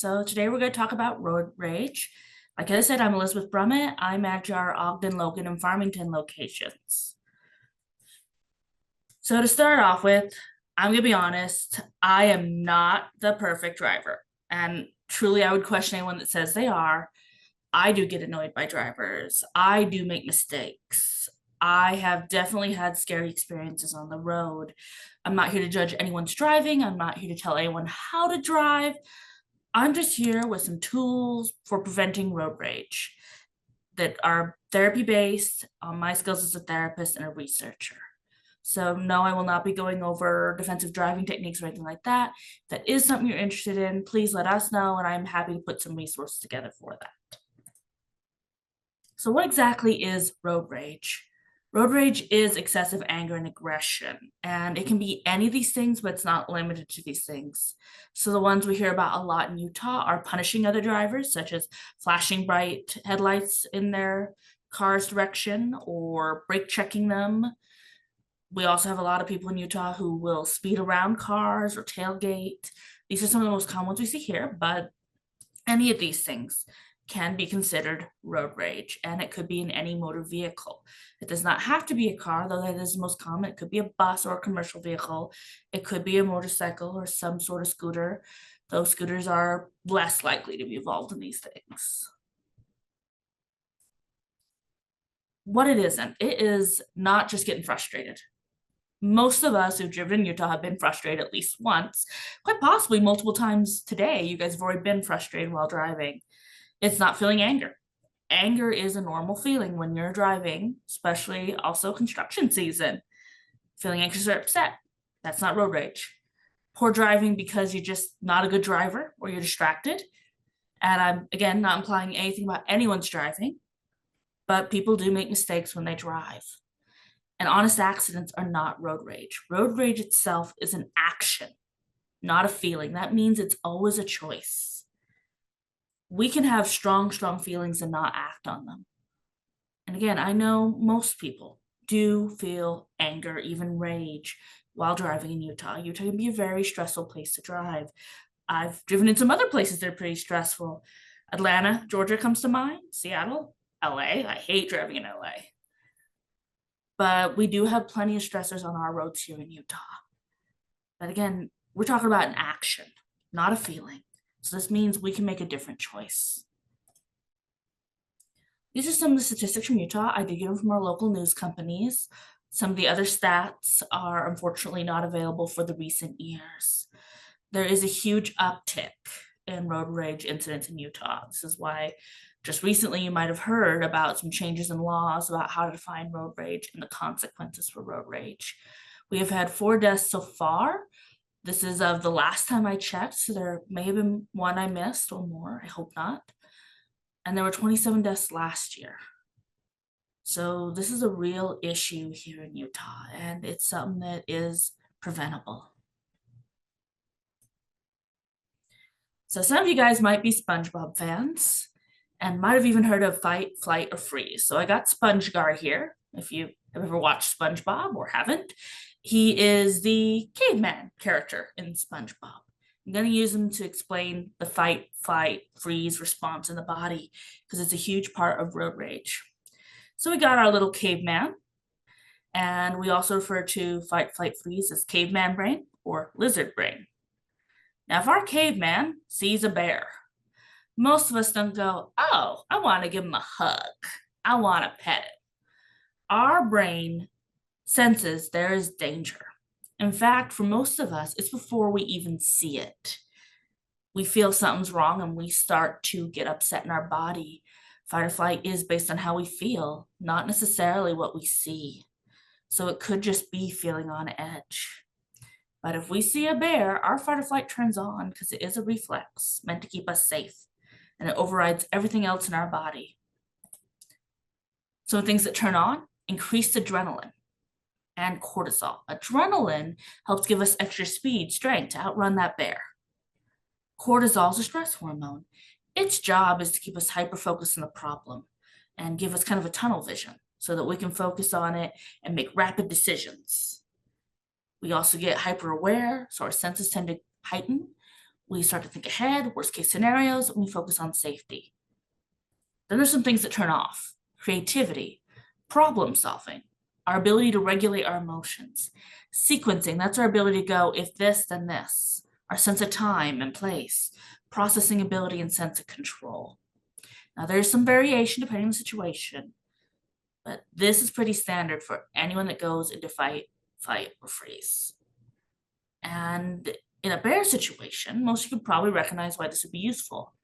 So today we're going to talk about road rage. Like I said, I'm Elizabeth Brummett. I manage our Ogden, Logan, and Farmington locations. So to start off with, I'm going to be honest, I am not the perfect driver. And truly, I would question anyone that says they are. I do get annoyed by drivers. I do make mistakes. I have definitely had scary experiences on the road. I'm not here to judge anyone's driving. I'm not here to tell anyone how to drive. I'm just here with some tools for preventing road rage that are therapy based on my skills as a therapist and a researcher. So, no, I will not be going over defensive driving techniques or anything like that. If that is something you're interested in, please let us know, and I'm happy to put some resources together for that. So, what exactly is road rage? Road rage is excessive anger and aggression, and it can be any of these things, but it's not limited to these things. So, the ones we hear about a lot in Utah are punishing other drivers, such as flashing bright headlights in their car's direction or brake checking them. We also have a lot of people in Utah who will speed around cars or tailgate. These are some of the most common ones we see here, but any of these things can be considered road rage, and it could be in any motor vehicle. It does not have to be a car, though that is the most common. It could be a bus or a commercial vehicle. It could be a motorcycle or some sort of scooter. Those scooters are less likely to be involved in these things. What it isn't, it is not just getting frustrated. Most of us who've driven in Utah have been frustrated at least once, quite possibly multiple times today. You guys have already been frustrated while driving. It's not feeling anger. Anger is a normal feeling when you're driving, especially also construction season. Feeling anxious or upset, that's not road rage. Poor driving because you're just not a good driver or you're distracted. And I'm, again, not implying anything about anyone's driving, but people do make mistakes when they drive. And honest accidents are not road rage. Road rage itself is an action, not a feeling. That means it's always a choice. We can have strong feelings and not act on them. And again, I know most people do feel anger, even rage, while driving in Utah. Utah can be a very stressful place to drive. I've driven in some other places that are pretty stressful. Atlanta, Georgia comes to mind, Seattle, LA. I hate driving in LA. But we do have plenty of stressors on our roads here in Utah. But again, we're talking about an action, not a feeling. So this means we can make a different choice. These are some of the statistics from Utah. I did get them from our local news companies. Some of the other stats are unfortunately not available for the recent years. There is a huge uptick in road rage incidents in Utah. This is why just recently you might have heard about some changes in laws about how to define road rage and the consequences for road rage. We have had 4 deaths so far. This is of the last time I checked, so there may have been one I missed or more. I hope not. And there were 27 deaths last year. So this is a real issue here in Utah, and it's something that is preventable. So some of you guys might be SpongeBob fans and might have even heard of fight, flight, or freeze. So I got SpongeGar here. If you have ever watched SpongeBob or haven't, he is the caveman character in SpongeBob. I'm going to use him to explain the fight, flight, freeze response in the body because it's a huge part of road rage. So we got our little caveman, and we also refer to fight, flight, freeze as caveman brain or lizard brain. Now, if our caveman sees a bear, most of us don't go, oh, I want to give him a hug. I want to pet it. Our brain senses there is danger. In fact, for most of us, it's before we even see it. We feel something's wrong and we start to get upset in our body. Fight or flight is based on how we feel, not necessarily what we see. So it could just be feeling on edge. But if we see a bear, our fight or flight turns on because it is a reflex meant to keep us safe, and it overrides everything else in our body. So things that turn on, increased adrenaline and cortisol. Adrenaline helps give us extra speed, strength to outrun that bear. Cortisol is a stress hormone. Its job is to keep us hyper-focused on the problem and give us kind of a tunnel vision so that we can focus on it and make rapid decisions. We also get hyper aware, so our senses tend to heighten. We start to think ahead, worst case scenarios, and we focus on safety. Then there's some things that turn off: creativity, problem solving, our ability to regulate our emotions, sequencing, that's our ability to go, if this, then this, our sense of time and place, processing ability and sense of control. Now, there's some variation depending on the situation, but this is pretty standard for anyone that goes into fight, flight, or freeze. And in a bear situation, most of you could probably recognize why this would be useful.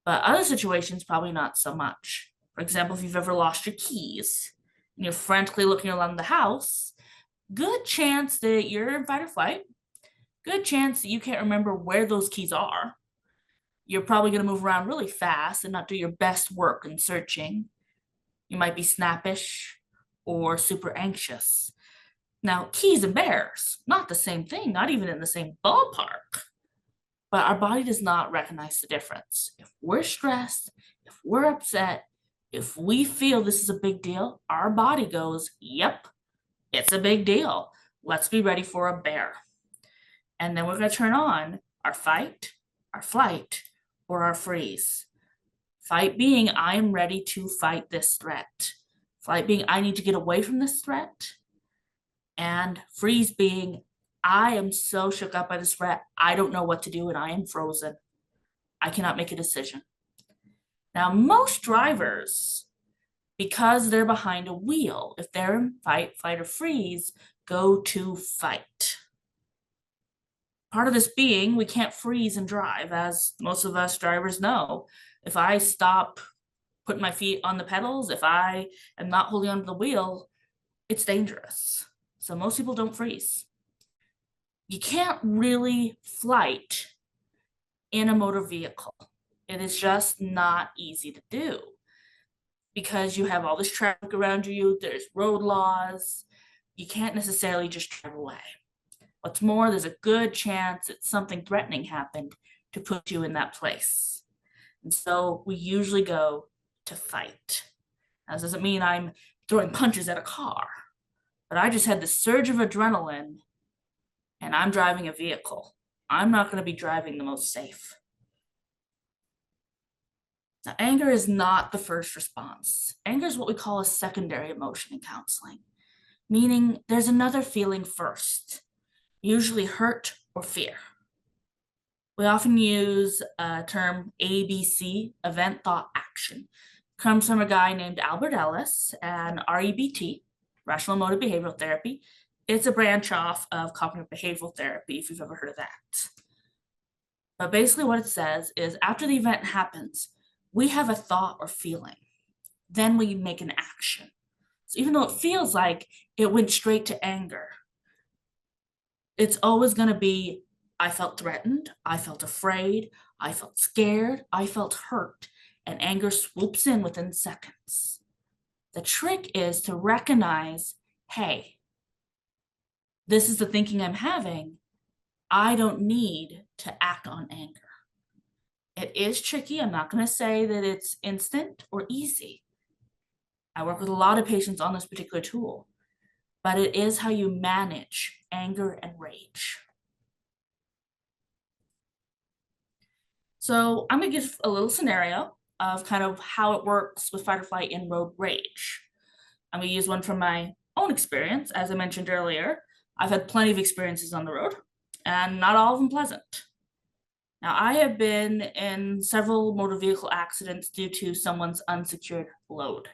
But other situations, probably not so much. For example, if you've ever lost your keys and you're frantically looking around the house, good chance that you're in fight or flight, good chance that you can't remember where those keys are. You're probably going to move around really fast and not do your best work in searching. You might be snappish or super anxious. Now, keys and bears, not the same thing, not even in the same ballpark. But our body does not recognize the difference. If we're stressed, if we're upset, if we feel this is a big deal, our body goes, yep, it's a big deal. Let's be ready for a bear. And then we're going to turn on our fight, our flight, or our freeze. Fight being, I am ready to fight this threat. Flight being, I need to get away from this threat. And freeze being, I am so shook up by this threat, I don't know what to do and I am frozen. I cannot make a decision. Now, most drivers, because they're behind a wheel, if they're in fight, flight, or freeze, go to fight. Part of this being, we can't freeze and drive, as most of us drivers know. If I stop putting my feet on the pedals, if I am not holding onto the wheel, it's dangerous. So most people don't freeze. You can't really flight in a motor vehicle. It is just not easy to do because you have all this traffic around you, there's road laws, you can't necessarily just drive away. What's more, there's a good chance that something threatening happened to put you in that place. And so we usually go to fight. Now, this doesn't mean I'm throwing punches at a car, but I just had this surge of adrenaline and I'm driving a vehicle. I'm not going to be driving the most safe. Now, anger is not the first response. Anger is what we call a secondary emotion in counseling, meaning there's another feeling first, usually hurt or fear. We often use a term ABC, event, thought, action. It comes from a guy named Albert Ellis and REBT, Rational Emotive Behavioral Therapy. It's a branch off of cognitive behavioral therapy, if you've ever heard of that. But basically what it says is after the event happens, we have a thought or feeling. Then we make an action. So even though it feels like it went straight to anger, it's always going to be, I felt threatened, I felt afraid, I felt scared, I felt hurt, and anger swoops in within seconds. The trick is to recognize, hey, this is the thinking I'm having. I don't need to act on anger. It is tricky. I'm not going to say that it's instant or easy. I work with a lot of patients on this particular tool, but it is how you manage anger and rage. So I'm going to give a little scenario of kind of how it works with fight or flight in road rage. I'm going to use one from my own experience. As I mentioned earlier, I've had plenty of experiences on the road, and not all of them pleasant. Now, I have been in several motor vehicle accidents due to someone's unsecured load,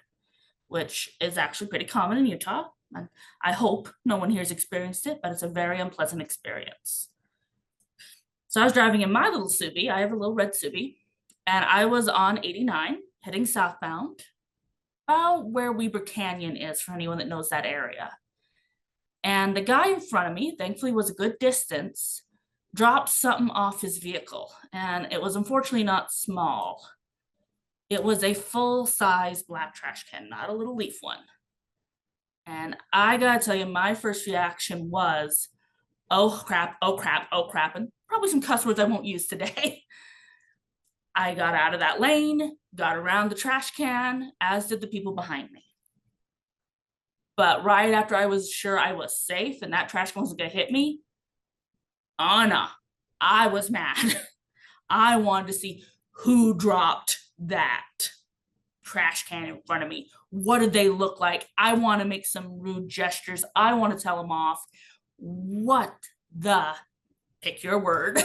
which is actually pretty common in Utah. And I hope no one here has experienced it, but it's a very unpleasant experience. So I was driving in my little Subi. I have a little red Subi, and I was on 89 heading southbound, about where Weber Canyon is for anyone that knows that area. And the guy in front of me, thankfully was a good distance, dropped something off his vehicle. And it was unfortunately not small. It was a full-size black trash can, not a little leaf one. And I gotta tell you, my first reaction was, oh crap, oh crap, oh crap, and probably some cuss words I won't use today. I got out of that lane, got around the trash can, as did the people behind me. But right after I was sure I was safe and that trash can wasn't gonna hit me, oh no, I was mad. I wanted to see who dropped that trash can in front of me. What did they look like? I want to make some rude gestures. I want to tell them off. What the, pick your word.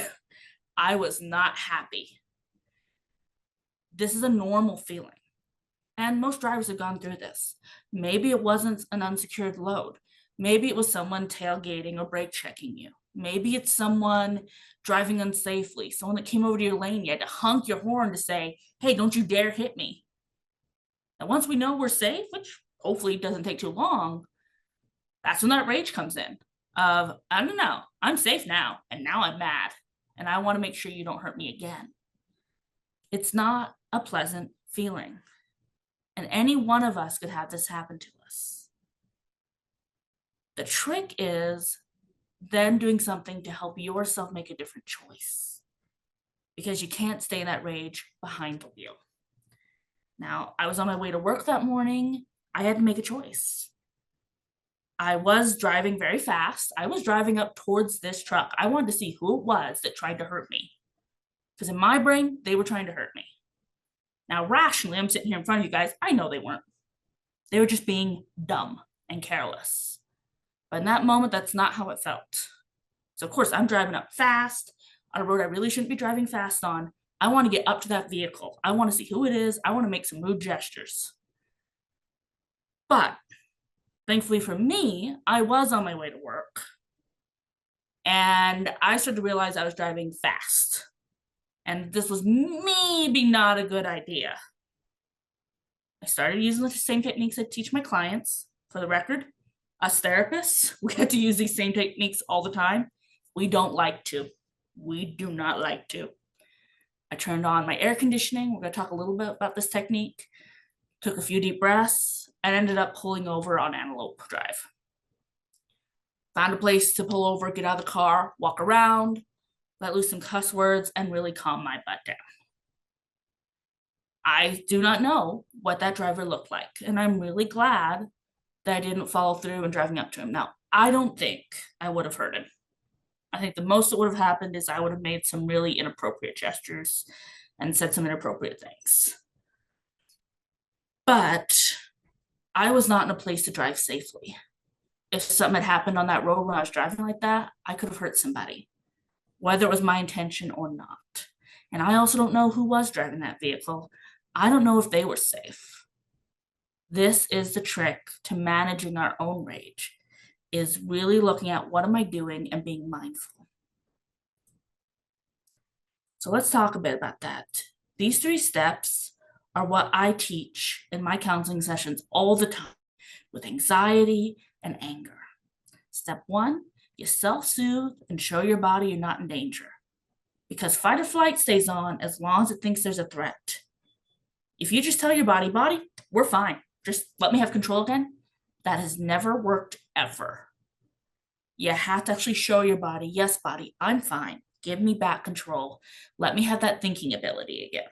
I was not happy. This is a normal feeling. And most drivers have gone through this. Maybe it wasn't an unsecured load. Maybe it was someone tailgating or brake checking you. Maybe it's someone driving unsafely, someone that came over to your lane. You had to honk your horn to say, hey, don't you dare hit me. And once we know we're safe, which hopefully doesn't take too long, that's when that rage comes in of, I don't know, I'm safe now, and now I'm mad, and I want to make sure you don't hurt me again. It's not a pleasant feeling. And any one of us could have this happen to us. The trick is then doing something to help yourself make a different choice, because you can't stay in that rage behind the wheel. Now, I was on my way to work that morning. I had to make a choice. I was driving very fast. I was driving up towards this truck. I wanted to see who it was that tried to hurt me, because in my brain, they were trying to hurt me. Now, rationally, I'm sitting here in front of you guys. I know they weren't. They were just being dumb and careless. But in that moment, that's not how it felt. So, of course, I'm driving up fast on a road I really shouldn't be driving fast on. I want to get up to that vehicle. I want to see who it is. I want to make some rude gestures. But thankfully for me, I was on my way to work. And I started to realize I was driving fast. And this was maybe not a good idea. I started using the same techniques I teach my clients. For the record, us therapists, we have to use these same techniques all the time. We don't like to. We do not like to. I turned on my air conditioning. We're going to talk a little bit about this technique. Took a few deep breaths and ended up pulling over on Antelope Drive. Found a place to pull over, get out of the car, walk around, let loose some cuss words, and really calm my butt down. I do not know what that driver looked like, and I'm really glad that I didn't follow through and driving up to him. Now, I don't think I would have hurt him. I think the most that would have happened is I would have made some really inappropriate gestures and said some inappropriate things. But I was not in a place to drive safely. If something had happened on that road when I was driving like that, I could have hurt somebody, whether it was my intention or not. And I also don't know who was driving that vehicle. I don't know if they were safe. This is the trick to managing our own rage, is really looking at what am I doing and being mindful. So let's talk a bit about that. These 3 steps are what I teach in my counseling sessions all the time with anxiety and anger. Step 1, you self-soothe and show your body you're not in danger, because fight or flight stays on as long as it thinks there's a threat. If you just tell your body, we're fine, just let me have control again, that has never worked ever. You have to actually show your body, yes, body, I'm fine. Give me back control. Let me have that thinking ability again.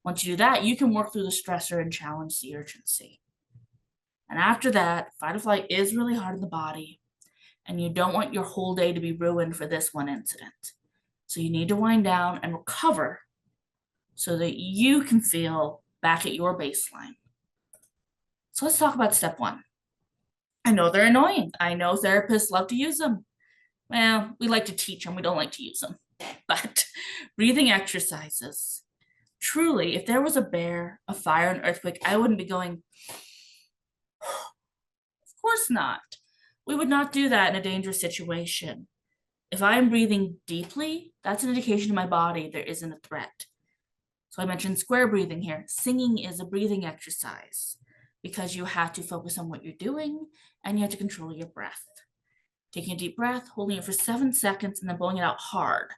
Once you do that, you can work through the stressor and challenge the urgency. And after that, fight or flight is really hard in the body, and you don't want your whole day to be ruined for this one incident. So you need to wind down and recover so that you can feel back at your baseline. So let's talk about step 1. I know they're annoying. I know therapists love to use them. Well, we like to teach them, we don't like to use them. But breathing exercises. Truly, if there was a bear, a fire, an earthquake, I wouldn't be going, of course not. We would not do that in a dangerous situation. If I am breathing deeply, that's an indication to my body there isn't a threat. So I mentioned square breathing here. Singing is a breathing exercise because you have to focus on what you're doing and you have to control your breath. Taking a deep breath, holding it for 7 seconds, and then blowing it out hard,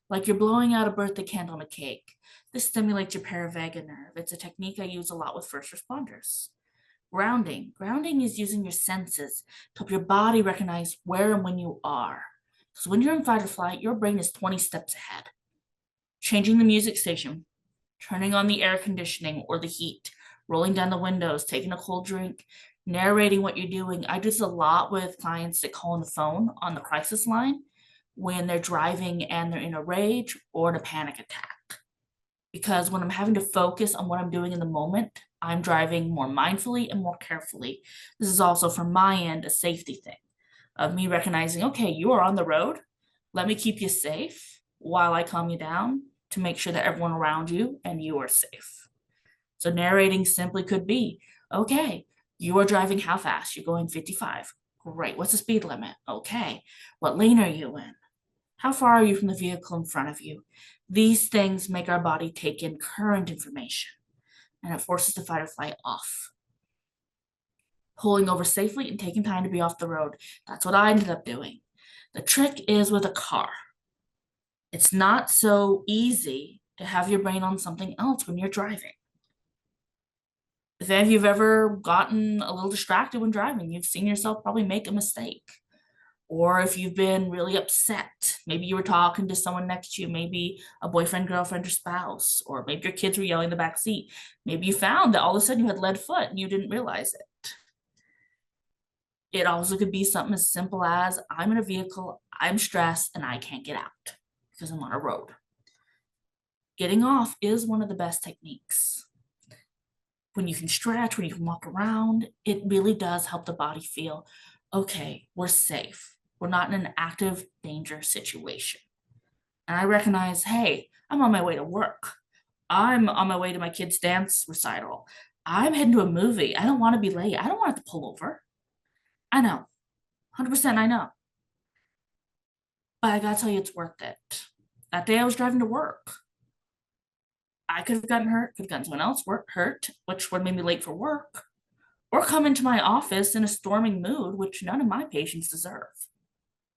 like you're blowing out a birthday candle on a cake. This stimulates your paravagus nerve. It's a technique I use a lot with first responders. Grounding. Grounding is using your senses to help your body recognize where and when you are. Because when you're in fight or flight, your brain is 20 steps ahead. Changing the music station, turning on the air conditioning or the heat, rolling down the windows, taking a cold drink, narrating what you're doing. I do this a lot with clients that call on the phone on the crisis line. when they're driving and they're in a rage or in a panic attack. Because when I'm having to focus on what I'm doing in the moment, I'm driving more mindfully and more carefully. This is also from my end a safety thing of me recognizing, okay, you are on the road. Let me keep you safe while I calm you down to make sure that everyone around you and you are safe. So narrating simply could be, okay, you are driving how fast? You're going 55. Great. What's the speed limit? Okay. What lane are you in? How far are you from the vehicle in front of you? These things make our body take in current information and it forces the fight or flight off. Pulling over safely and taking time to be off the road. That's what I ended up doing. The trick is with a car. It's not so easy to have your brain on something else when you're driving. If any of you've ever gotten a little distracted when driving, you've seen yourself probably make a mistake. Or if you've been really upset, maybe you were talking to someone next to you, maybe a boyfriend, girlfriend, or spouse, or maybe your kids were yelling in the back seat. Maybe you found that all of a sudden you had lead foot and you didn't realize it. It also could be something as simple as I'm in a vehicle, I'm stressed, and I can't get out because I'm on a road. Getting off is one of the best techniques. When you can stretch, when you can walk around, it really does help the body feel, okay, we're safe. We're not in an active danger situation. And I recognize, hey, I'm on my way to work. I'm on my way to my kid's dance recital. I'm heading to a movie. I don't want to be late. I don't want to pull over. I know, 100% I know. But I gotta tell you, it's worth it. That day I was driving to work. I could have gotten hurt, could have gotten someone else hurt, which would have made me late for work, or come into my office in a storming mood, which none of my patients deserve.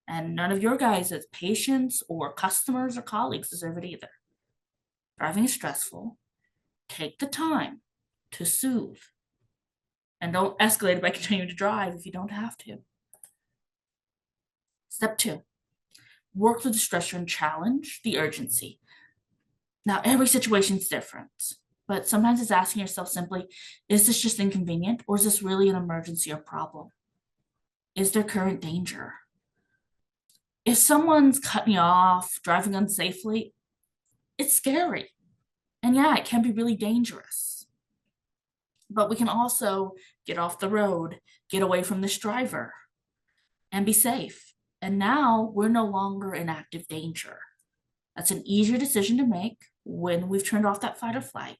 And none of your guys as patients or customers or colleagues deserve it either. Driving is stressful. Take the time to soothe. And don't escalate it by continuing to drive if you don't have to. Step 2, work through the stressor and challenge the urgency. Now, every situation is different, but sometimes it's asking yourself simply, is this just inconvenient or is this really an emergency or problem? Is there current danger? If someone's cutting you off, driving unsafely, it's scary. And yeah, it can be really dangerous. But we can also get off the road, get away from this driver, and be safe. And now we're no longer in active danger. That's an easier decision to make when we've turned off that fight or flight.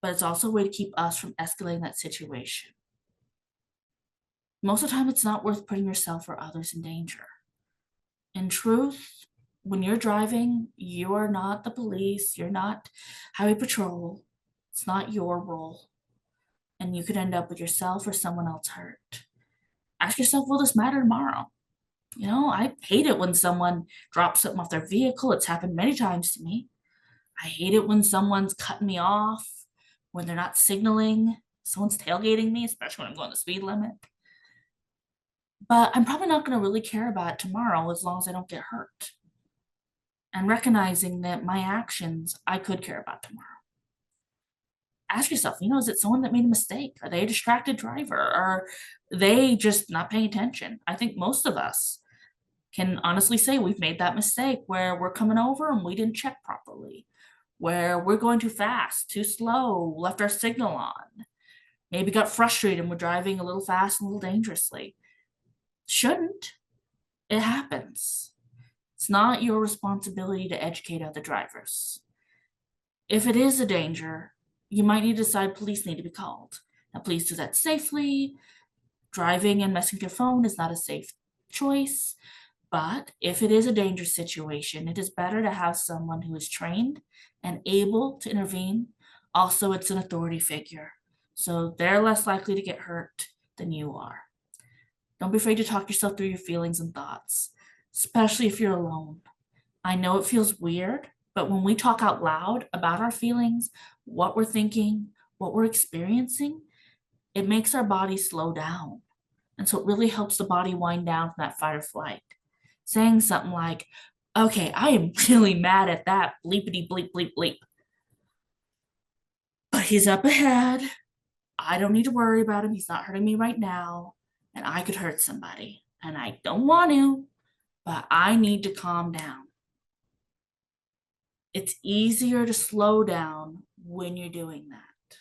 But it's also a way to keep us from escalating that situation. Most of the time, it's not worth putting yourself or others in danger. In truth, when you're driving, you are not the police, you're not highway patrol, it's not your role. And you could end up with yourself or someone else hurt. Ask yourself, will this matter tomorrow? You know, I hate it when someone drops something off their vehicle. It's happened many times to me. I hate it when someone's cutting me off, when they're not signaling, someone's tailgating me, especially when I'm going the speed limit. But I'm probably not going to really care about it tomorrow as long as I don't get hurt. And recognizing that my actions I could care about tomorrow. Ask yourself, you know, is it someone that made a mistake? Are they a distracted driver? Are they just not paying attention? I think most of us can honestly say we've made that mistake where we're coming over and we didn't check properly, where we're going too fast, too slow, left our signal on, maybe got frustrated and we're driving a little fast and a little dangerously. Shouldn't. It happens. It's not your responsibility to educate other drivers. If it is a danger, you might need to decide police need to be called. Now, please do that safely. Driving and messing with your phone is not a safe choice. But if it is a dangerous situation, it is better to have someone who is trained and able to intervene. Also, it's an authority figure, so they're less likely to get hurt than you are. Don't be afraid to talk yourself through your feelings and thoughts, especially if you're alone. I know it feels weird, but when we talk out loud about our feelings, what we're thinking, what we're experiencing, it makes our body slow down. And so it really helps the body wind down from that fight or flight. Saying something like, okay, I am really mad at that bleepity bleep bleep bleep. But he's up ahead. I don't need to worry about him. He's not hurting me right now. And I could hurt somebody. And I don't want to. but I need to calm down. It's easier to slow down when you're doing that.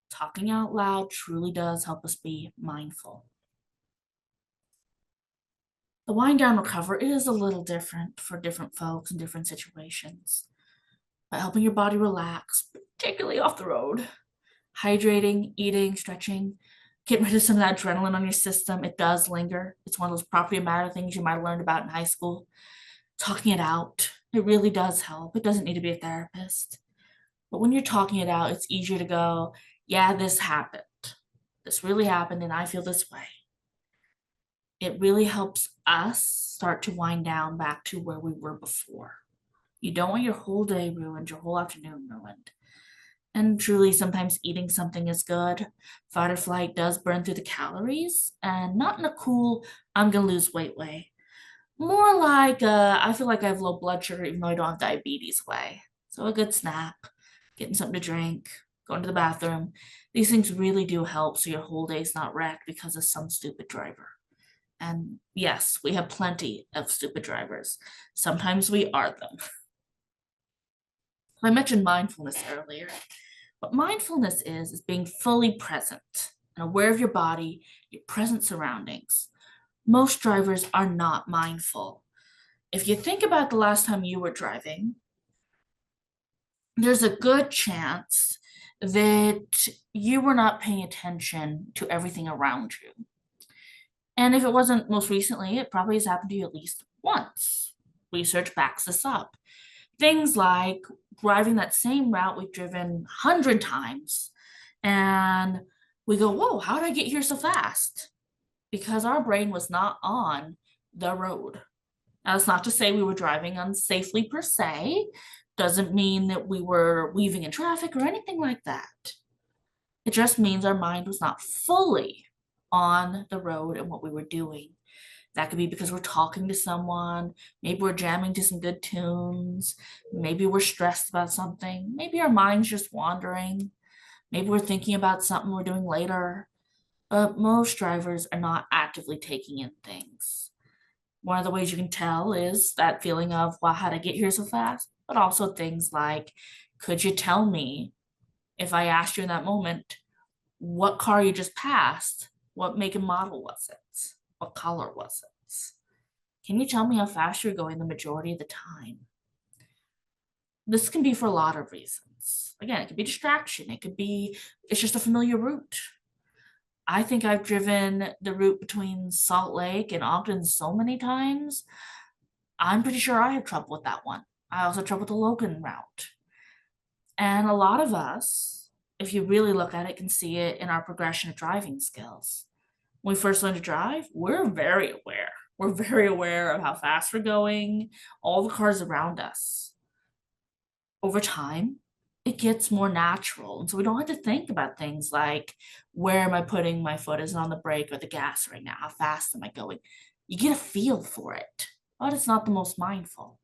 Talking out loud truly does help us be mindful. The wind down recover is a little different for different folks in different situations. By helping your body relax, particularly off the road, hydrating, eating, stretching, getting rid of some of that adrenaline on your system, it does linger. It's one of those property of matter things you might have learned about in high school. Talking it out, it really does help. It doesn't need to be a therapist. But when you're talking it out, it's easier to go, yeah, this happened. This really happened, and I feel this way. It really helps us start to wind down back to where we were before. You don't want your whole day ruined, your whole afternoon ruined. And truly, sometimes eating something is good. Fight or flight does burn through the calories, and not in a cool, I'm gonna lose weight way. More like, I feel like I have low blood sugar even though I don't have diabetes way. So a good snack, getting something to drink, going to the bathroom. These things really do help so your whole day's not wrecked because of some stupid driver. And yes, we have plenty of stupid drivers. Sometimes we are them. I mentioned mindfulness earlier. What mindfulness is being fully present and aware of your body, your present surroundings. Most drivers are not mindful. If you think about the last time you were driving, there's a good chance that you were not paying attention to everything around you. And if it wasn't most recently, it probably has happened to you at least once. Research backs this up. Things like driving that same route we've driven 100 times, and we go, whoa, how did I get here so fast? Because our brain was not on the road. Now, that's not to say we were driving unsafely per se, doesn't mean that we were weaving in traffic or anything like that. It just means our mind was not fully on the road and what we were doing. That could be because we're talking to someone, maybe we're jamming to some good tunes, maybe we're stressed about something, maybe our mind's just wandering, maybe we're thinking about something we're doing later. But most drivers are not actively taking in things. One of the ways you can tell is that feeling of, wow, how'd I get here so fast? But also things like, could you tell me if I asked you in that moment, what car you just passed? What make and model was it? What color was it? Can you tell me how fast you're going the majority of the time? This can be for a lot of reasons. Again, it could be distraction. It could be, it's just a familiar route. I think I've driven the route between Salt Lake and Ogden so many times. I'm pretty sure I have trouble with that one. I also have trouble with the Logan route. And a lot of us, if you really look at it, can see it in our progression of driving skills. When we first learn to drive, we're very aware. We're very aware of how fast we're going, all the cars around us. Over time, it gets more natural. And so we don't have to think about things like, where am I putting my foot? Is it on the brake or the gas right now? How fast am I going? You get a feel for it, but it's not the most mindful.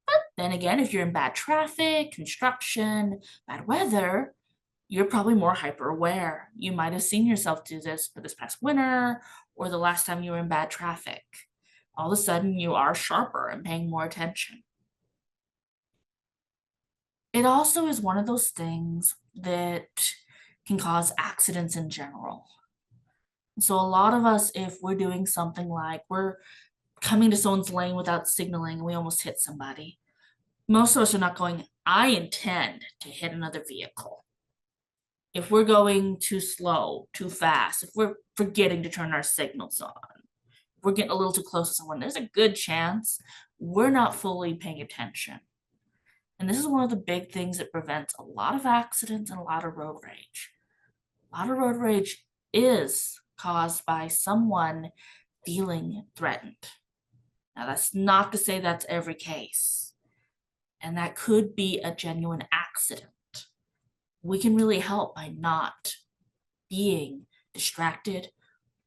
But then again, if you're in bad traffic, construction, bad weather, you're probably more hyper aware. You might have seen yourself do this for this past winter or the last time you were in bad traffic. All of a sudden, you are sharper and paying more attention. It also is one of those things that can cause accidents in general. So, a lot of us, if we're doing something like we're coming to someone's lane without signaling and we almost hit somebody, most of us are not going, I intend to hit another vehicle. If we're going too slow, too fast, if we're forgetting to turn our signals on, if we're getting a little too close to someone, there's a good chance we're not fully paying attention. And this is one of the big things that prevents a lot of accidents and a lot of road rage. A lot of road rage is caused by someone feeling threatened. Now, that's not to say that's every case, and that could be a genuine accident. We can really help by not being distracted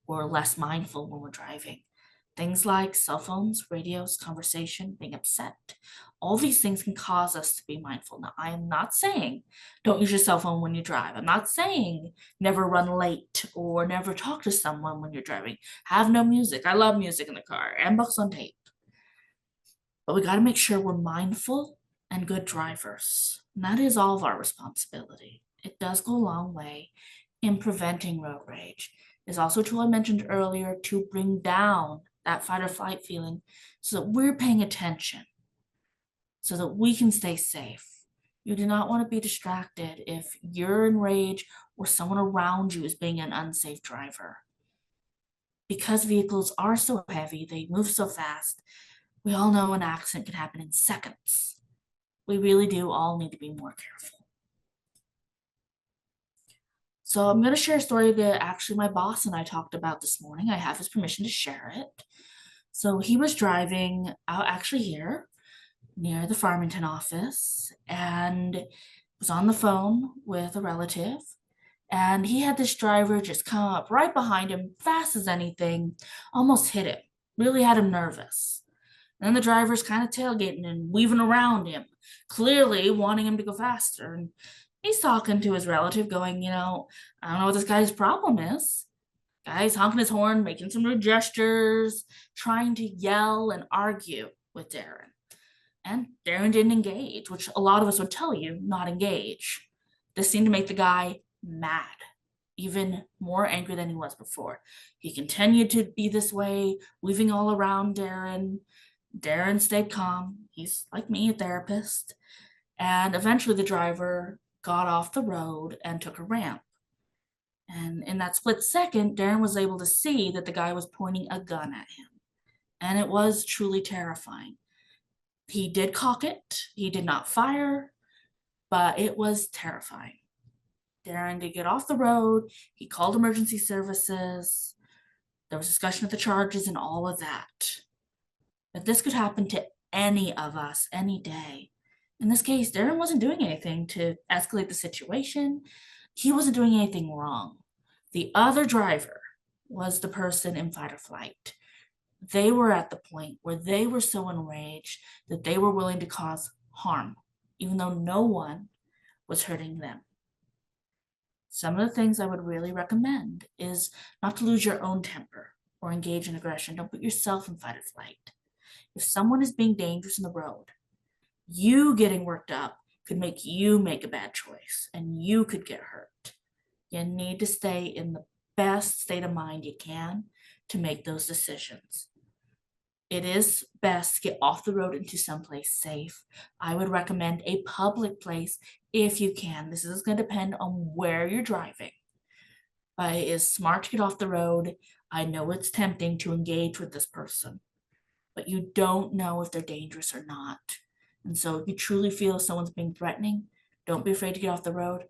or less mindful when we're driving. Things like cell phones, radios, conversation, being upset. All these things can cause us to be mindful. Now, I am not saying don't use your cell phone when you drive. I'm not saying never run late or never talk to someone when you're driving. Have no music. I love music in the car and books on tape. But we got to make sure we're mindful and good drivers. And that is all of our responsibility. It does go a long way in preventing road rage. There's also a tool I mentioned earlier to bring down that fight or flight feeling so that we're paying attention, so that we can stay safe. You do not want to be distracted if you're in rage or someone around you is being an unsafe driver. Because vehicles are so heavy, they move so fast, we all know an accident can happen in seconds. We really do all need to be more careful. So I'm going to share a story that actually my boss and I talked about this morning. I have his permission to share it. So he was driving out actually here near the Farmington office and was on the phone with a relative. And he had this driver just come up right behind him, fast as anything, almost hit him, really had him nervous. And then the driver's kind of tailgating and weaving around him, clearly wanting him to go faster. And he's talking to his relative, going, I don't know what this guy's problem is. Guy's honking his horn, making some rude gestures, trying to yell and argue with Darren. And Darren didn't engage, which a lot of us would tell you not engage. This seemed to make the guy mad, even more angry than he was before. He continued to be this way, weaving all around Darren. Darren stayed calm. He's like me, a therapist. And eventually the driver got off the road and took a ramp. And in that split second, Darren was able to see that the guy was pointing a gun at him. And it was truly terrifying. He did cock it, he did not fire, but it was terrifying. Darren did get off the road, he called emergency services, there was discussion of the charges and all of that. But this could happen to any of us any day. In this case, Darren wasn't doing anything to escalate the situation. He wasn't doing anything wrong. The other driver was the person in fight or flight. They were at the point where they were so enraged that they were willing to cause harm, even though no one was hurting them. Some of the things I would really recommend is not to lose your own temper or engage in aggression. Don't put yourself in fight or flight. If someone is being dangerous on the road, you getting worked up could make you make a bad choice and you could get hurt. You need to stay in the best state of mind you can to make those decisions. It is best to get off the road into someplace safe. I would recommend a public place if you can. This is going to depend on where you're driving. But it is smart to get off the road. I know it's tempting to engage with this person, but you don't know if they're dangerous or not. And so if you truly feel someone's being threatening, don't be afraid to get off the road.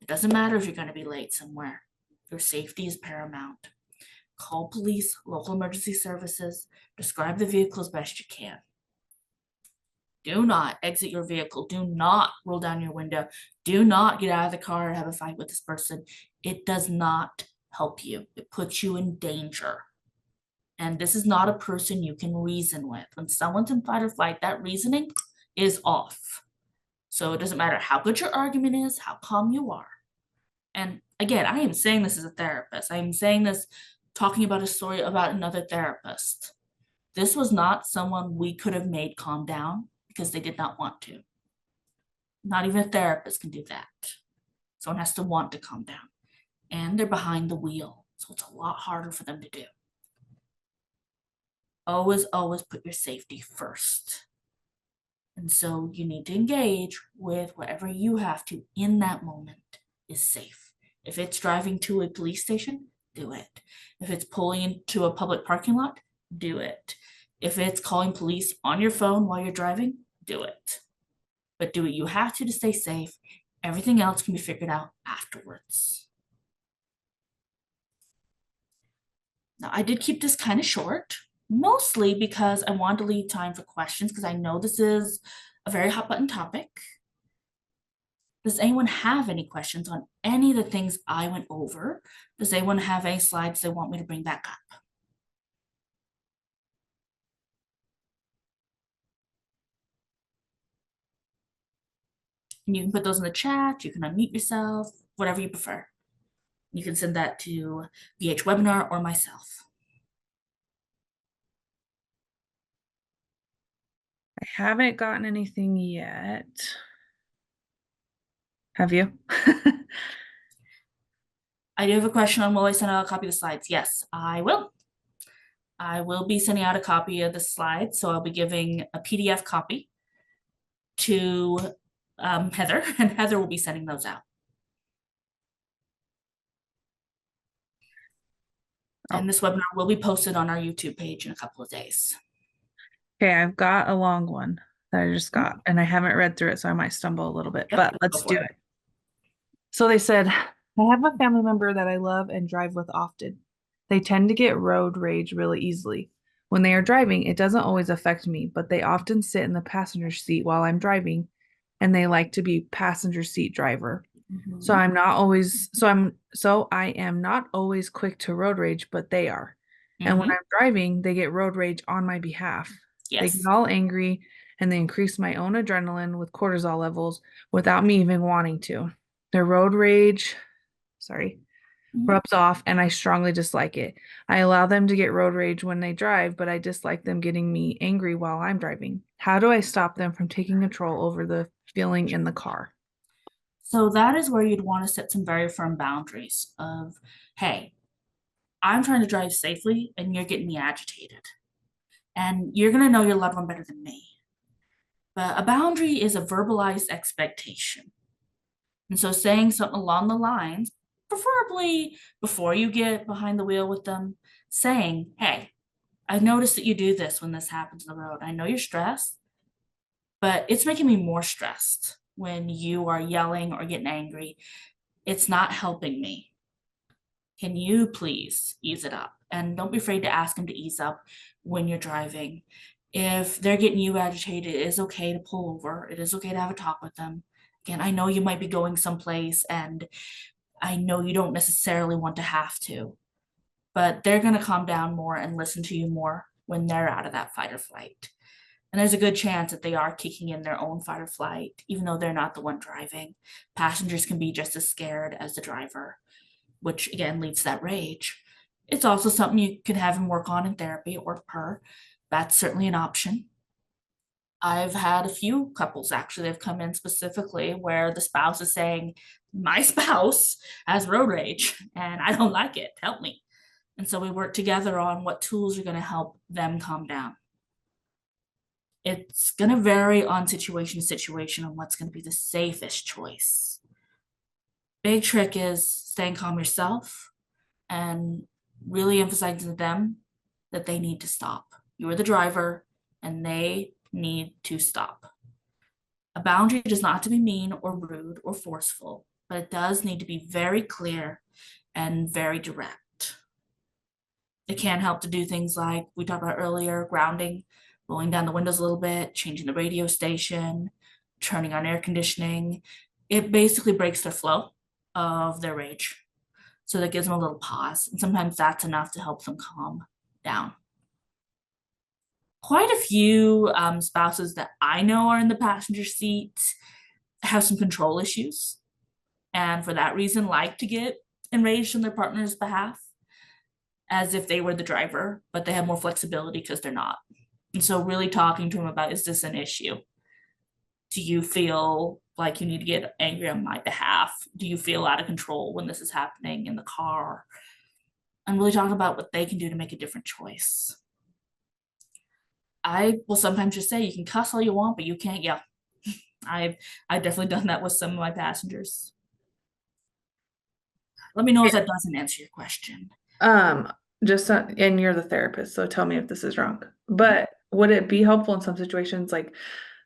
It doesn't matter if you're going to be late somewhere. Your safety is paramount. Call police, local emergency services, describe the vehicle as best you can. Do not exit your vehicle. Do not roll down your window. Do not get out of the car and have a fight with this person. It does not help you. It puts you in danger. And this is not a person you can reason with. When someone's in fight or flight, that reasoning is off. So it doesn't matter how good your argument is, how calm you are. And again, I am saying this as a therapist. I am saying this talking about a story about another therapist. This was not someone we could have made calm down because they did not want to. Not even a therapist can do that. Someone has to want to calm down. And they're behind the wheel, so it's a lot harder for them to do. Always, always put your safety first. And so you need to engage with whatever you have to in that moment is safe. If it's driving to a police station, do it. If it's pulling into a public parking lot, do it. If it's calling police on your phone while you're driving, do it. But do what you have to stay safe. Everything else can be figured out afterwards. Now, I did keep this kind of short, mostly because I wanted to leave time for questions because I know this is a very hot button topic. Does anyone have any questions on any of the things I went over? Does anyone have any slides they want me to bring back up? And you can put those in the chat, you can unmute yourself, whatever you prefer. You can send that to VH Webinar or myself. I haven't gotten anything yet. Have you? I do have a question on will I send out a copy of the slides? Yes, I will. I will be sending out a copy of the slides, so I'll be giving a PDF copy to Heather, and Heather will be sending those out. And Oh, this webinar will be posted on our YouTube page in a couple of days. okay, I've got a long one that I just got, and I haven't read through it, so I might stumble a little bit, Yep, but go let's for do it. it. So they said, I have a family member that I love and drive with often. They tend to get road rage really easily. When they are driving, it doesn't always affect me, but they often sit in the passenger seat while I'm driving, and they like to be passenger seat driver. So Mhm. I'm not always so I am not always quick to road rage, but they are. And when Mhm. I'm driving, they get road rage on my behalf. They get Yes. all angry and they increase my own adrenaline with cortisol levels without me even wanting to. Their road rage, sorry, Mhm. rubs off and I strongly dislike it. I allow them to get road rage when they drive, but I dislike them getting me angry while I'm driving. How do I stop them from taking control over the feeling in the car? So that is where you'd want to set some very firm boundaries of, hey, I'm trying to drive safely and you're getting me agitated. And you're going to know your loved one better than me. But a boundary is a verbalized expectation. And so saying something along the lines, preferably before you get behind the wheel with them, saying, hey, I've noticed that you do this when this happens on the road. I know you're stressed, but it's making me more stressed when you are yelling or getting angry. It's not helping me. Can you please ease it up? And don't be afraid to ask them to ease up when you're driving. If they're getting you agitated, it is okay to pull over. It is okay to have a talk with them. Again, I know you might be going someplace and I know you don't necessarily want to have to, but they're going to calm down more and listen to you more when they're out of that fight or flight. And there's a good chance that they are kicking in their own fight or flight, even though they're not the one driving. Passengers can be just as scared as the driver, which again leads to that rage. It's also something you could have them work on in therapy or per. That's certainly an option. I've had a few couples actually, they've come in specifically where the spouse is saying, my spouse has road rage and I don't like it. Help me. And so we work together on what tools are going to help them calm down. It's going to vary on situation to situation on what's going to be the safest choice. Big trick is staying calm yourself and really emphasizing to them that they need to stop. You are the driver and they need to stop. A boundary does not have to be mean or rude or forceful, but it does need to be very clear and very direct. It can help to do things like we talked about earlier, grounding, rolling down the windows a little bit, changing the radio station, turning on air conditioning. It basically breaks their flow of their rage. So that gives them a little pause. And sometimes that's enough to help them calm down. Quite a few spouses that I know are in the passenger seat have some control issues. And for that reason, like to get enraged on their partner's behalf as if they were the driver, but they have more flexibility because they're not. And so, really talking to them about, is this an issue? Do you feel like you need to get angry on my behalf? Do you feel out of control when this is happening in the car? And really talking about what they can do to make a different choice. I will sometimes just say you can cuss all you want, but you can't yell. I've I've definitely done that with some of my passengers. Let me know if that doesn't answer your question. Um, and you're the therapist, so tell me if this is wrong. But would it be helpful in some situations, like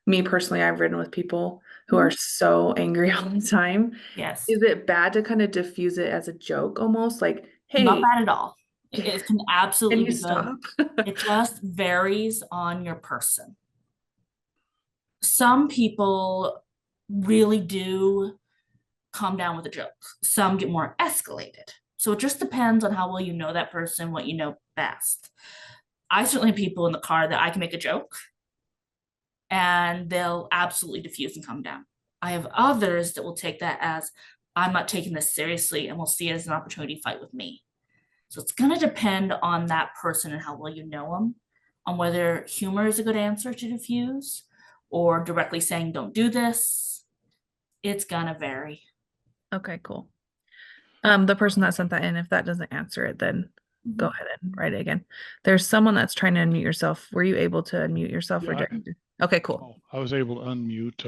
me personally, I've ridden with people who are Mhm. so angry all the time. Yes, Is it bad to kind of diffuse it as a joke almost? Like, not hey, bad at all. It can can absolutely you be good. stop? It just varies on your person. Some people really do calm down with a joke. Some get more escalated. So it just depends on how well you know that person, what you know best. I certainly have people in the car that I can make a joke and they'll absolutely diffuse and calm down. I have others that will take that as, I'm not taking this seriously and will see it as an opportunity to fight with me. So it's going to depend on that person and how well you know them, on whether humor is a good answer to diffuse or directly saying, don't do this. It's going to vary. Okay, cool. The person that sent that in, if that doesn't answer it, then go Mhm. ahead and write it again. There's someone that's trying to unmute yourself. Were you able to unmute yourself or Yeah, did Okay, cool. I was able to unmute.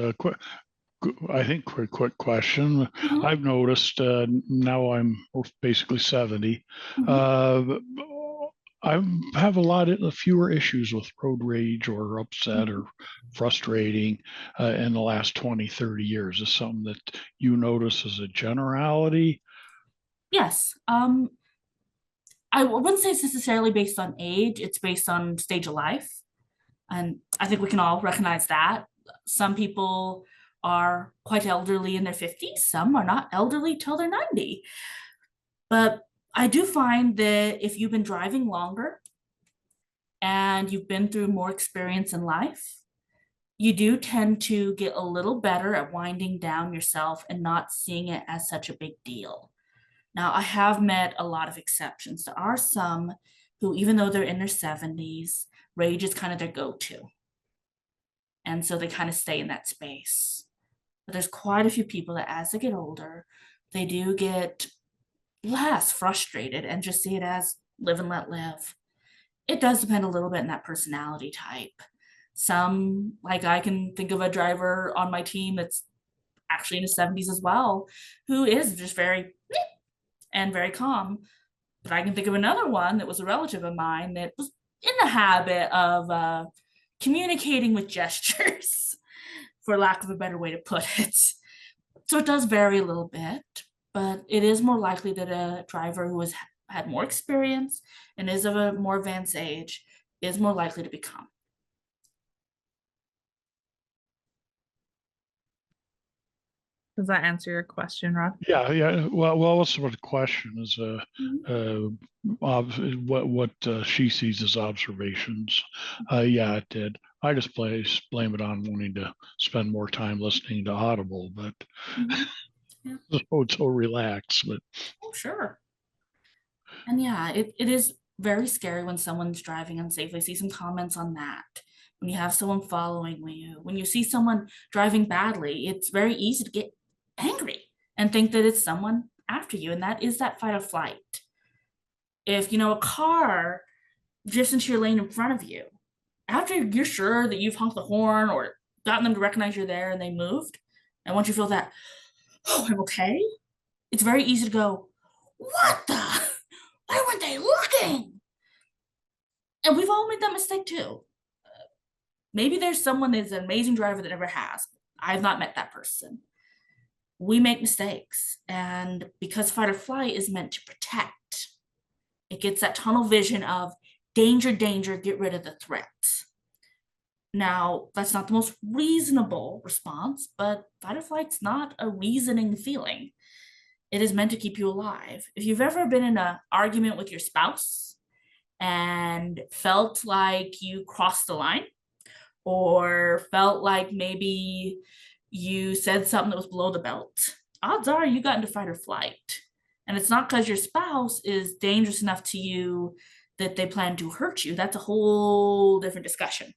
I think quick question. Mhm. I've noticed now I'm basically 70. Mhm. Uh, I have a fewer issues with road rage or upset or Mhm. frustrating in the last 20, 30 years. Is something that you notice as a generality? Yes. I wouldn't say it's necessarily based on age, it's based on stage of life. And I think we can all recognize that. Some people are quite elderly in their 50s, some are not elderly till they're 90. But I do find that if you've been driving longer and you've been through more experience in life, you do tend to get a little better at winding down yourself and not seeing it as such a big deal. Now, I have met a lot of exceptions. There are some who, even though they're in their 70s, rage is kind of their go to. And so they kind of stay in that space. But there's quite a few people that, as they get older, they do get less frustrated and just see it as live and let live. It does depend a little bit on that personality type. Some, like I can think of a driver on my team that's actually in his 70s as well, who is just very and very calm. But I can think of another one that was a relative of mine that was in the habit of communicating with gestures, for lack of a better way to put it. So it does vary a little bit, but it is more likely that a driver who has had more experience and is of a more advanced age is more likely to become. Does that answer your question, Rod? Yeah. Well, what's the question is uh, what she sees as observations. Yeah, it did. I just blame it on wanting to spend more time listening to Audible, but Mhm. Yeah. so relaxed. But Oh, sure. And yeah, it is very scary when someone's driving unsafely. I see some comments on that. When you have someone following you, when you see someone driving badly, it's very easy to get angry and think that it's someone after you. And that is that fight or flight. If you know a car drifts into your lane in front of you, after you're sure that you've honked the horn or gotten them to recognize you're there and they moved, and once you feel that, oh, I'm okay, it's very easy to go, what the? Why weren't they looking? And we've all made that mistake too. Maybe there's someone that's an amazing driver that never has. I've not met that person. We make mistakes. And because fight or flight is meant to protect, it gets that tunnel vision of danger, danger, get rid of the threat. Now, that's not the most reasonable response, but fight or flight's not a reasoning feeling. It is meant to keep you alive. If you've ever been in an argument with your spouse and felt like you crossed the line, or felt like maybe you said something that was below the belt, odds are you got into fight or flight. And it's not because your spouse is dangerous enough to you that they plan to hurt you. That's a whole different discussion.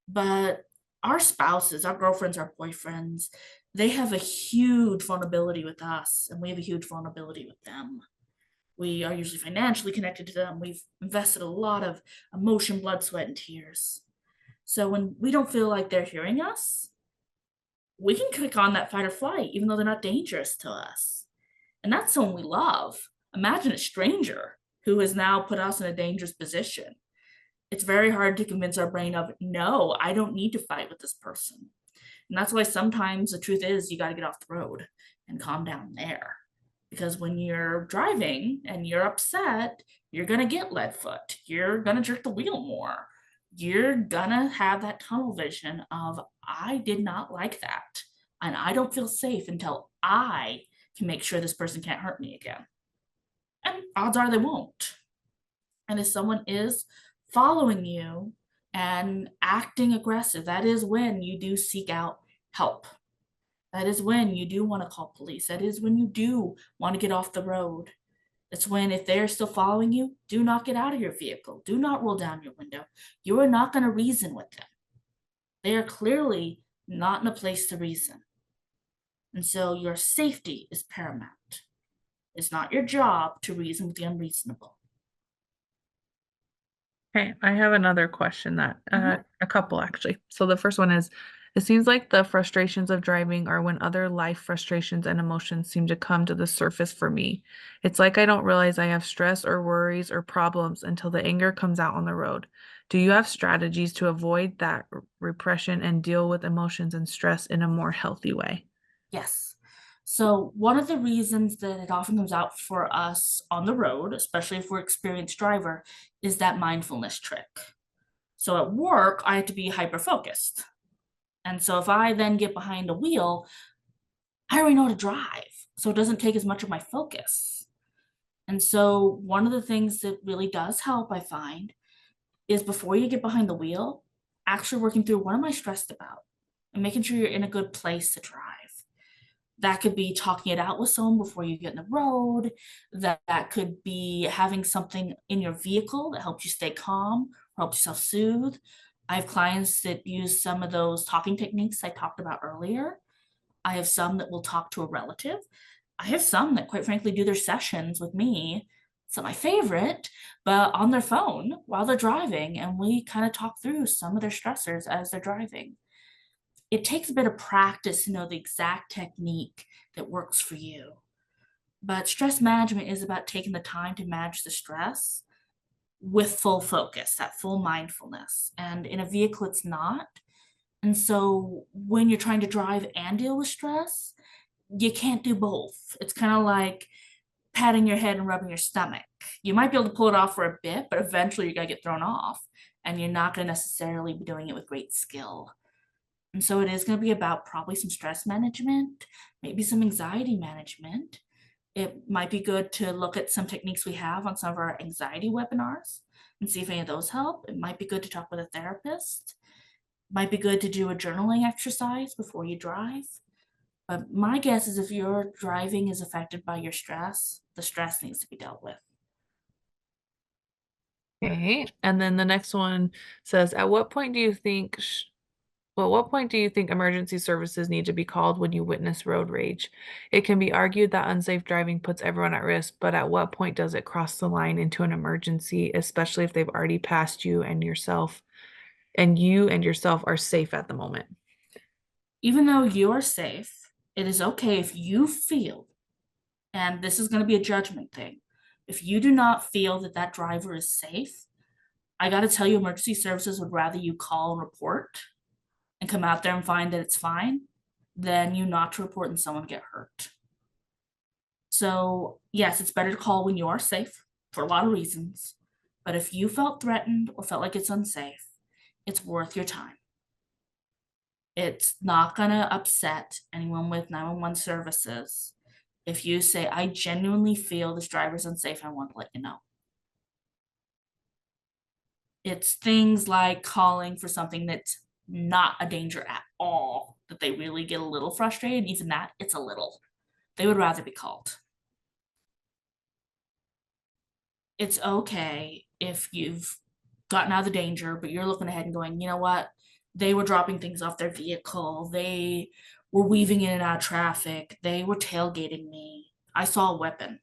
But our spouses, our girlfriends, our boyfriends, they have a huge vulnerability with us, and we have a huge vulnerability with them. We are usually financially connected to them. We've invested a lot of emotion, blood, sweat, and tears. So when we don't feel like they're hearing us, we can click on that fight or flight, even though they're not dangerous to us. And that's someone we love. Imagine a stranger who has now put us in a dangerous position. It's very hard to convince our brain of, no, I don't need to fight with this person. And that's why sometimes the truth is you got to get off the road and calm down there. Because when you're driving and you're upset, you're going to get lead foot. You're going to jerk the wheel more. You're going to have that tunnel vision of, I did not like that. And I don't feel safe until I can make sure this person can't hurt me again. And odds are they won't. And if someone is following you and acting aggressive, that is when you do seek out help. That is when you do want to call police. That is when you do want to get off the road. It's when, if they're still following you, do not get out of your vehicle. Do not roll down your window. You are not going to reason with them. They are clearly not in a place to reason. And so your safety is paramount. It's not your job to reason with the unreasonable. Okay, I have another question that Mhm. a couple actually. So the first one is, it seems like the frustrations of driving are when other life frustrations and emotions seem to come to the surface for me. It's like I don't realize I have stress or worries or problems until the anger comes out on the road. Do you have strategies to avoid that repression and deal with emotions and stress in a more healthy way? Yes. So, one of the reasons that it often comes out for us on the road, especially if we're experienced driver, is that mindfulness trick. So, at work, I have to be hyper focused. And so, if I then get behind a wheel, I already know how to drive. So, it doesn't take as much of my focus. And so, one of the things that really does help, I find, is before you get behind the wheel, actually working through what am I stressed about and making sure you're in a good place to drive. That could be talking it out with someone before you get in the road. That could be having something in your vehicle that helps you stay calm, helps you self-soothe. I have clients that use some of those talking techniques I talked about earlier. I have some that will talk to a relative. I have some that quite frankly do their sessions with me. It's not my favorite, but on their phone while they're driving, and we kind of talk through some of their stressors as they're driving. It takes a bit of practice to know the exact technique that works for you. But stress management is about taking the time to manage the stress with full focus, that full mindfulness. And in a vehicle, it's not. And so when you're trying to drive and deal with stress, you can't do both. It's kind of like patting your head and rubbing your stomach. You might be able to pull it off for a bit, but eventually you're going to get thrown off. And you're not going to necessarily be doing it with great skill. And so it is going to be about probably some stress management, maybe some anxiety management. It might be good to look at some techniques we have on some of our anxiety webinars and see if any of those help. It might be good to talk with a therapist. It might be good to do a journaling exercise before you drive. But my guess is if your driving is affected by your stress, the stress needs to be dealt with. Okay, and then the next one says, at what point do you think well, what point do you think emergency services need to be called when you witness road rage? It can be argued that unsafe driving puts everyone at risk, but at what point does it cross the line into an emergency, especially if they've already passed you and yourself, and you and yourself are safe at the moment? Even though you're safe, it is okay if you feel, and this is going to be a judgment thing, if you do not feel that that driver is safe, I got to tell you, emergency services would rather you call and report and come out there and find that it's fine than you not to report and someone get hurt. So, yes, it's better to call when you are safe for a lot of reasons. But if you felt threatened or felt like it's unsafe, it's worth your time. It's not going to upset anyone with 911 services. If you say, I genuinely feel this driver's unsafe, I want to let you know. It's things like calling for something that's not a danger at all, that they really get a little frustrated. Even that, it's a little. They would rather be called. It's okay if you've gotten out of the danger, but you're looking ahead and going, you know what? They were dropping things off their vehicle. They were weaving in and out of traffic. They were tailgating me. I saw a weapon.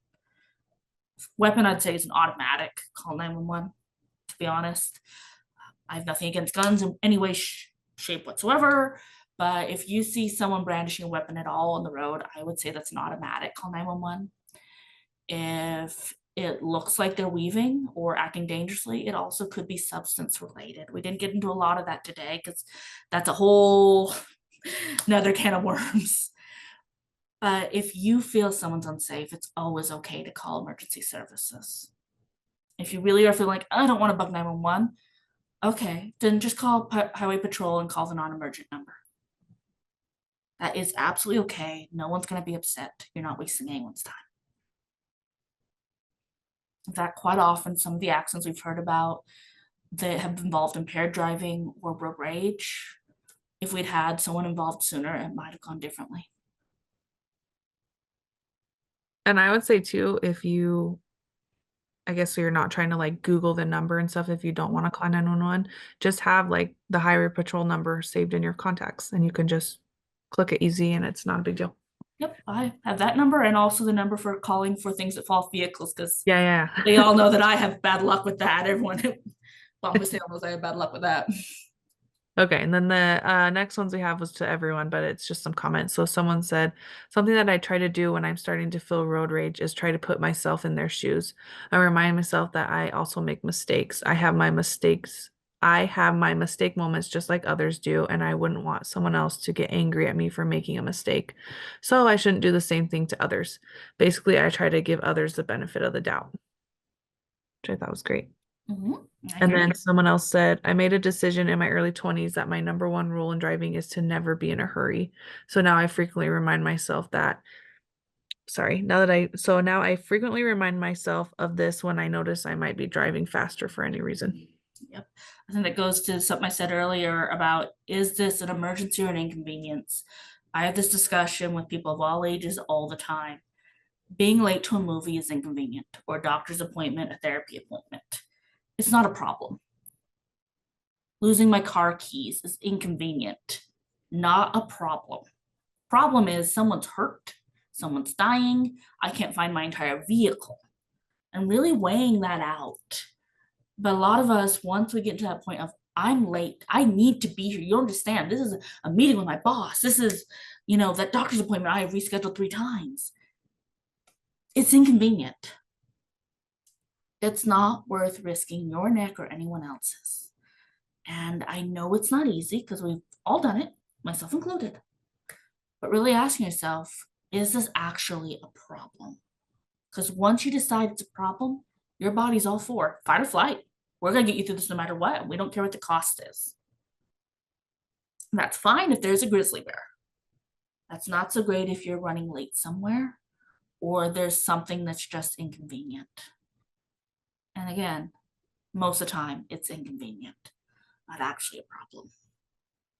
Weapon, I'd say, is an automatic. Call 911, to be honest. I have nothing against guns in any way, shape whatsoever. But if you see someone brandishing a weapon at all on the road, I would say that's an automatic. Call 911. If it looks like they're weaving or acting dangerously, it also could be substance related. We didn't get into a lot of that today because that's a whole another can of worms. But if you feel someone's unsafe, it's always okay to call emergency services. If you really are feeling like, I don't want to bug 911, okay, then just call Highway Patrol and call the non emergent number. That is absolutely okay. No one's going to be upset. You're not wasting anyone's time. In fact, quite often, some of the accidents we've heard about that have involved impaired driving or road rage, if we'd had someone involved sooner, it might have gone differently. And I would say too, if you, I guess so you're not trying to like Google the number and stuff if you don't want to call 911, just have like the highway patrol number saved in your contacts and you can just click it easy and it's not a big deal. Yep, I have that number and also the number for calling for things that fall off vehicles because Yeah, they yeah. all know that I have bad luck with that. Everyone who bought my sale knows I have bad luck with that. Okay, and then the next ones we have was to everyone, but it's just some comments. So someone said, something that I try to do when I'm starting to feel road rage is try to put myself in their shoes. I remind myself that I also make mistakes. I have my mistakes. I have my mistake moments just like others do, and I wouldn't want someone else to get angry at me for making a mistake. So I shouldn't do the same thing to others. Basically, I try to give others the benefit of the doubt, which I thought was great. I And agree. then someone else said, I made a decision in my early 20s that my number one rule in driving is to never be in a hurry. So now I frequently remind myself that, sorry, now I frequently remind myself of this when I notice I might be driving faster for any reason. Yep. I think that goes to something I said earlier about is this an emergency or an inconvenience? I have this discussion with people of all ages all the time. Being late to a movie is inconvenient, or a doctor's appointment, a therapy appointment. It's not a problem. Losing my car keys is inconvenient, not a problem. Problem is someone's hurt, someone's dying, I can't find my entire vehicle. And really weighing that out. But a lot of us, once we get to that point of I'm late, I need to be here. You understand? This is a meeting with my boss. This is, that doctor's appointment I have rescheduled 3 times. It's inconvenient. It's not worth risking your neck or anyone else's. And I know it's not easy because we've all done it, myself included. But really asking yourself, is this actually a problem? Because once you decide it's a problem, your body's all for fight or flight. We're going to get you through this no matter what. We don't care what the cost is. And that's fine if there's a grizzly bear. That's not so great if you're running late somewhere or there's something that's just inconvenient. And again, most of the time it's inconvenient, not actually a problem.